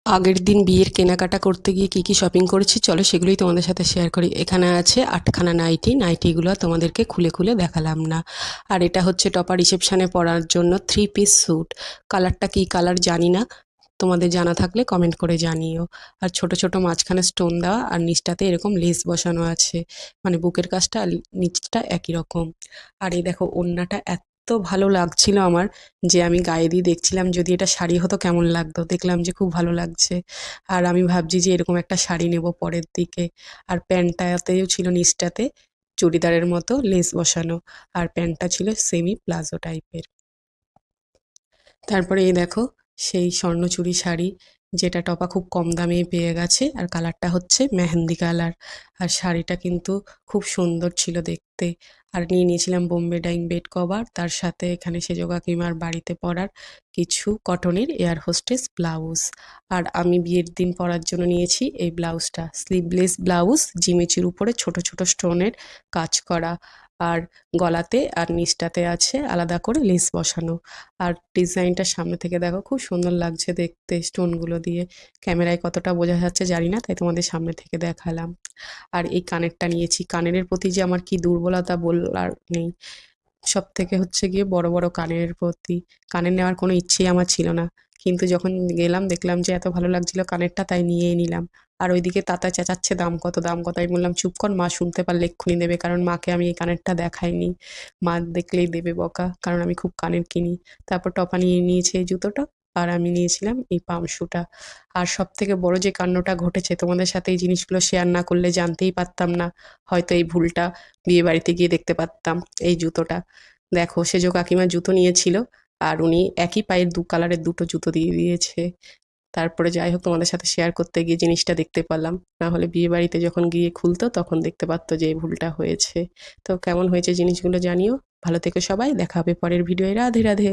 আগের দিন বিয়ের কেনাকাটা করতে গিয়ে কি কি শপিং করেছি চলো সেগুলোই তোমাদের সাথে শেয়ার করি। এখানে আছে 8খানা নাইটিগুলো তোমাদেরকে খুলে খুলে দেখালাম না। আর এটা হচ্ছে টপা রিসেপশনে পরার জন্য 3 পিস স্যুট। কালারটা কি কালার জানি না, তোমাদের জানা থাকলে কমেন্ট করে জানিও। আর ছোট ছোট মাঝখানে স্টোন দেওয়া আর নিচটাতে এরকম লেস বসানো আছে, মানে বুকের কাজটা আর নিচটা একই রকম। আর এই দেখো ওড়নাটা এত ভালো লাগছিল আমার, যে আমি গায়ে দিয়ে দেখছিলাম যদি এটা শাড়ি হতো কেমন লাগতো। দেখলাম যে খুব ভালো লাগছে, আর আমি ভাবছি যে এরকম একটা শাড়ি নেব পরের দিকে। আর প্যান্টটাতেও ছিল নিচটাতে চুড়িদারের মতো লেস বসানো, আর প্যান্টটা ছিল সেমি প্লাজো টাইপের। তারপরে এই দেখো সেই স্বর্ণচুড়ি শাড়ি, যেটা টপা খুব কম দামে পেয়ে গেছে, আর কালারটা হচ্ছে মেহেন্দি কালার। আর শাড়িটা কিন্তু খুব সুন্দর ছিল দেখতে। আর নিয়ে নিয়েছিলাম বোম্বে ডাইং বেড কভার, তার সাথে এখানে সেজো কাকিমার বাড়িতে পরার কিছু কটনের এয়ার হোস্টেস ব্লাউজ। আর আমি বিয়ের দিন পরার জন্য নিয়েছি এই ব্লাউজটা, স্লিভলেস ব্লাউজ, জিমিচুর উপরে ছোট ছোট স্টোনের কাজ করা, আর গলাতে আর নিচটাতে আছে আলাদা করে লেস বসানো। আর ডিজাইনটা সামনে থেকে দেখো খুব সুন্দর লাগছে দেখতে স্টোনগুলো দিয়ে। ক্যামেরায় কতটা বোঝা যাচ্ছে জানি না, তাই তোমাদের সামনে থেকে দেখালাম। আর এই কানেরটা নিয়েছি, কানেরের প্রতি যে আমার কি দুর্বলতা বলার নেই। সব থেকে হচ্ছে গিয়ে বড় বড় কানের প্রতি কানের নেওয়ার কোনো ইচ্ছেই আমার ছিল না, কিন্তু যখন গেলাম দেখলাম যে এত ভালো লাগছিল কানেরটা, তাই নিয়েই নিলাম। আর ওইদিকে তাতা চেঁচাচ্ছে দাম কত দাম কত, আমি বললাম চুপ কর, মা শুনতে পারলে এক্ষুনি দেবে, কারণ মাকে আমি এই কানেরটা দেখাইনি, মা দেখলেই দেবে বকা, কারণ আমি খুব কানের কিনি। তারপর টপা নিয়ে নিয়েছে এই জুতোটা, আর আমি নিয়েছিলাম এই পামশুটা। আর সব থেকে বড় যে কাণ্ডটা ঘটেছে, তোমাদের সাথে এই জিনিসগুলো শেয়ার না করলে জানতেই পারতাম না, হয়তো এই ভুলটা বিয়ে বাড়িতে গিয়ে দেখতে পারতাম। এই জুতোটা দেখো, সেজো কাকিমা জুতো নিয়েছিল, আর উনি একই পায়ের কালারের দুটো জুতো দিয়ে দিয়েছে। তারপরে যাই হোক তোমাদের সাথে শেয়ার করতে গিয়ে জিনিসটা দেখতে পেলাম, না হলে বিয়ে বাড়িতে যখন গিয়ে খুলতো তখন দেখতে পারতো যে এই ভুলটা হয়েছে। তো কেমন হয়েছে জিনিসগুলো জানিও। ভালো থেকো সবাই, দেখা হবে পরের ভিডিওয়। রাধে রাধে।